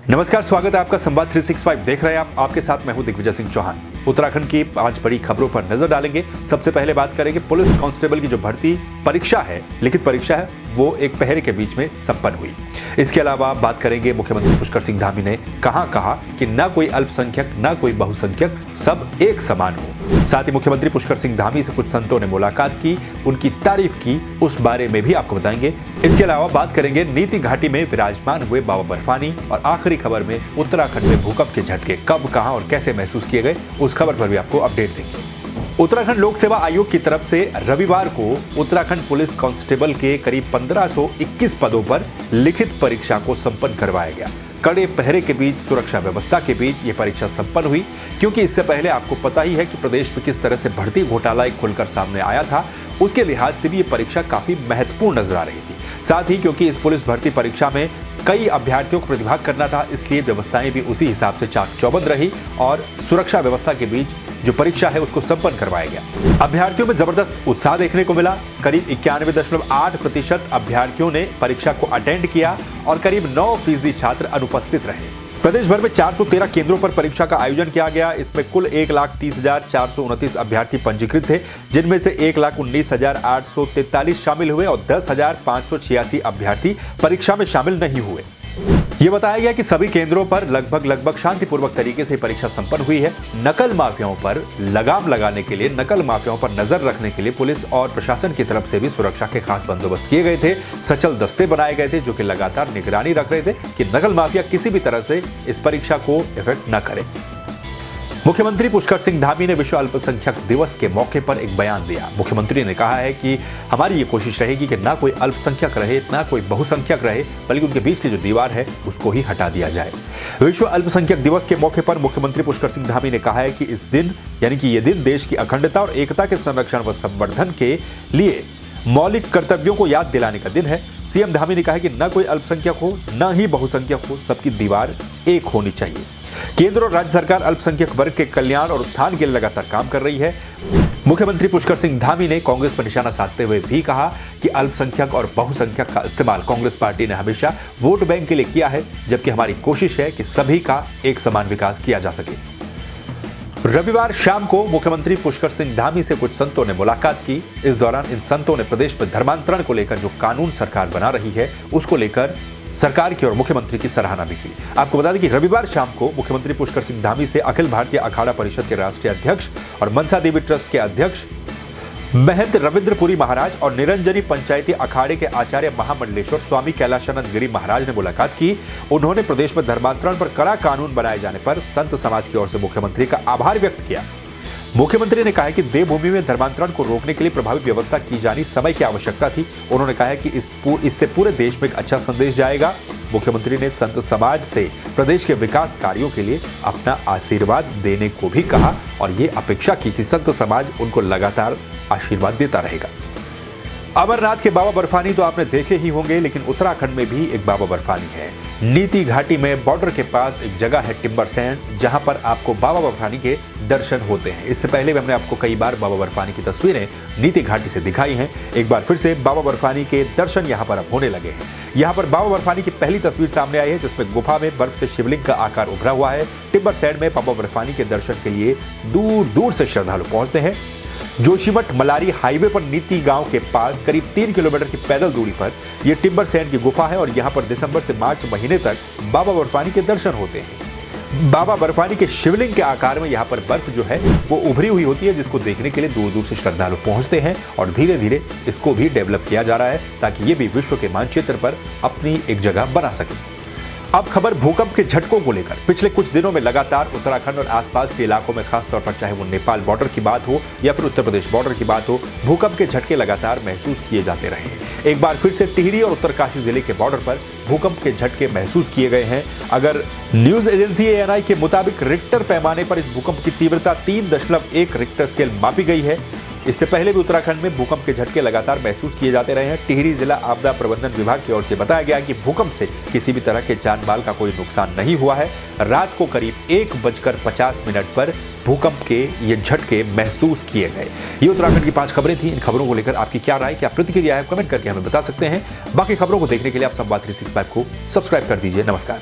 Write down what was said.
नमस्कार, स्वागत है आपका संवाद 365 देख रहे हैं आप। आपके साथ मैं हूं दिग्विजय सिंह चौहान। उत्तराखंड की 5 बड़ी खबरों पर नजर डालेंगे। सबसे पहले बात करेंगे पुलिस कांस्टेबल की जो भर्ती परीक्षा है, लिखित परीक्षा है, वो एक पहरे के बीच में संपन्न हुई। इसके अलावा बात करेंगे मुख्यमंत्री पुष्कर सिंह धामी ने कहा कि ना कोई अल्पसंख्यक ना कोई बहुसंख्यक, सब एक समान हो। साथ ही मुख्यमंत्री पुष्कर सिंह धामी से कुछ संतों ने मुलाकात की, उनकी तारीफ की, उस बारे में भी आपको बताएंगे। इसके अलावा बात करेंगे नीति घाटी में विराजमान हुए बाबा बर्फानी, और आखिरी खबर में उत्तराखंड में भूकंप के झटके कब, कहां और कैसे महसूस किए गए, उस खबर पर भी आपको अपडेट देंगे। उत्तराखंड लोक सेवा आयोग की तरफ से रविवार को उत्तराखंड पुलिस कांस्टेबल के करीब 1521 पदों पर लिखित परीक्षा को संपन्न करवाया गया। कड़े पहरे के बीच, सुरक्षा व्यवस्था के बीच ये परीक्षा संपन्न हुई, क्योंकि इससे पहले आपको पता ही है कि प्रदेश में किस तरह से भर्ती घोटाला एक खुलकर सामने आया था। उसके लिहाज से भी ये परीक्षा काफी महत्वपूर्ण नजर आ रही थी। साथ ही क्योंकि इस पुलिस भर्ती परीक्षा में कई अभ्यर्थियों को प्रतिभाग करना था, इसलिए व्यवस्थाएं भी उसी हिसाब से चाक चौबंद रही और सुरक्षा व्यवस्था के बीच जो परीक्षा है उसको संपन्न करवाया गया। अभ्यर्थियों में जबरदस्त उत्साह देखने को मिला। करीब 91.8% अभ्यर्थियों ने परीक्षा को अटेंड किया और करीब 9% छात्र अनुपस्थित रहे। प्रदेश भर में 413 केंद्रों पर परीक्षा का आयोजन किया गया। इसमें कुल 1,30,429 अभ्यर्थी पंजीकृत थे, जिनमें से 1,19,843 शामिल हुए और 10,586 अभ्यर्थी परीक्षा में शामिल नहीं हुए। ये बताया गया कि सभी केंद्रों पर लगभग शांतिपूर्वक तरीके से परीक्षा संपन्न हुई है। नकल माफियाओं पर लगाम लगाने के लिए, नकल माफियाओं पर नजर रखने के लिए पुलिस और प्रशासन की तरफ से भी सुरक्षा के खास बंदोबस्त किए गए थे। सचल दस्ते बनाए गए थे जो कि लगातार निगरानी रख रहे थे कि नकल माफिया किसी भी तरह से इस परीक्षा को इफेक्ट न करे। मुख्यमंत्री पुष्कर सिंह धामी ने विश्व अल्पसंख्यक दिवस के मौके पर एक बयान दिया। मुख्यमंत्री ने कहा है कि हमारी ये कोशिश रहेगी कि ना कोई अल्पसंख्यक रहे ना कोई बहुसंख्यक रहे, बल्कि उनके बीच की जो दीवार है उसको ही हटा दिया जाए। विश्व अल्पसंख्यक दिवस के मौके पर मुख्यमंत्री पुष्कर सिंह धामी ने कहा है कि इस दिन, यानी कि ये दिन देश की अखंडता और एकता के संरक्षण व संवर्धन के लिए मौलिक कर्तव्यों को याद दिलाने का दिन है। सीएम धामी ने कहा कि न कोई अल्पसंख्यक हो न ही बहुसंख्यक हो, सबकी दीवार एक होनी चाहिए। केंद्र और राज्य सरकार अल्पसंख्यक वर्ग के कल्याण और उत्थान के लिए लगातार काम कर रही है। मुख्यमंत्री पुष्कर सिंह धामी ने कांग्रेस पर निशाना साधते हुए भी कहा कि अल्पसंख्यक और बहुसंख्यक का इस्तेमाल कांग्रेस पार्टी ने हमेशा वोट बैंक के लिए किया है, जबकि हमारी कोशिश है कि सभी का एक समान विकास किया जा सके। रविवार शाम को मुख्यमंत्री पुष्कर सिंह धामी से कुछ संतों ने मुलाकात की। इस दौरान इन संतों ने प्रदेश में धर्मांतरण को लेकर जो कानून सरकार बना रही है उसको लेकर सरकार की और मुख्यमंत्री की सराहना भी की। आपको बता दें कि रविवार शाम को मुख्यमंत्री पुष्कर सिंह धामी से अखिल भारतीय अखाड़ा परिषद के राष्ट्रीय अध्यक्ष और मनसा देवी ट्रस्ट के अध्यक्ष महंत रविंद्रपुरी महाराज और निरंजनी पंचायती अखाड़े के आचार्य महामंडलेश्वर स्वामी कैलाशानंद गिरी महाराज ने मुलाकात की। उन्होंने प्रदेश में धर्मांतरण पर कड़ा कानून बनाए जाने पर संत समाज की ओर से मुख्यमंत्री का आभार व्यक्त किया। मुख्यमंत्री ने कहा कि देवभूमि में धर्मांतरण को रोकने के लिए प्रभावी व्यवस्था की जानी समय की आवश्यकता थी। उन्होंने कहा कि इससे पूरे देश में एक अच्छा संदेश जाएगा। मुख्यमंत्री ने संत समाज से प्रदेश के विकास कार्यों के लिए अपना आशीर्वाद देने को भी कहा और ये अपेक्षा की कि संत समाज उनको लगातार आशीर्वाद देता रहेगा। अमरनाथ के बाबा बर्फानी तो आपने देखे ही होंगे, लेकिन उत्तराखंड में भी एक बाबा बर्फानी है। नीति घाटी में बॉर्डर के पास एक जगह है टिम्बर सैंड, जहां पर आपको बाबा बर्फानी के दर्शन होते हैं। इससे पहले भी हमने आपको कई बार बाबा बर्फानी की तस्वीरें नीति घाटी से दिखाई हैं। एक बार फिर से बाबा बर्फानी के दर्शन यहां पर अब होने लगे हैं। यहां पर बाबा बर्फानी की पहली तस्वीर सामने आई है, जिसमें गुफा में बर्फ से शिवलिंग का आकार उभरा हुआ है। टिम्बर सैंड में बाबा बर्फानी के दर्शन के लिए दूर दूर से श्रद्धालु पहुंचते हैं। जोशीमठ मलारी हाईवे पर नीति गांव के पास करीब 3 किलोमीटर की पैदल दूरी पर यह टिम्बर सैंड की गुफा है और यहां पर दिसंबर से मार्च महीने तक बाबा बर्फानी के दर्शन होते हैं। बाबा बर्फानी के शिवलिंग के आकार में यहां पर बर्फ जो है वो उभरी हुई होती है, जिसको देखने के लिए दूर दूर से श्रद्धालु पहुंचते हैं और धीरे धीरे इसको भी डेवलप किया जा रहा है ताकि ये भी विश्व के मानचित्र पर अपनी एक जगह बना सके। अब खबर भूकंप के झटकों को लेकर। पिछले कुछ दिनों में लगातार उत्तराखंड और आसपास के इलाकों में, खासतौर पर चाहे वो नेपाल बॉर्डर की बात हो या फिर उत्तर प्रदेश बॉर्डर की बात हो, भूकंप के झटके लगातार महसूस किए जाते रहे हैं। एक बार फिर से टिहरी और उत्तरकाशी जिले के बॉर्डर पर भूकंप के झटके महसूस किए गए हैं। अगर न्यूज एजेंसी ANI के मुताबिक रिक्टर पैमाने पर इस भूकंप की तीव्रता 3.1 रिक्टर स्केल मापी गई है। इससे पहले भी उत्तराखंड में भूकंप के झटके लगातार महसूस किए जाते रहे हैं। टिहरी जिला आपदा प्रबंधन विभाग की ओर से बताया गया कि भूकंप से किसी भी तरह के जान माल का कोई नुकसान नहीं हुआ है। रात को करीब 1:50 पर भूकंप के ये झटके महसूस किए गए। ये उत्तराखंड की 5 खबरें थी। इन खबरों को लेकर आपकी क्या राय, क्या प्रतिक्रिया है, कमेंट करके हमें बता सकते हैं। बाकी खबरों को देखने के लिए आप संवाद 365 को सब्सक्राइब कर दीजिए। नमस्कार।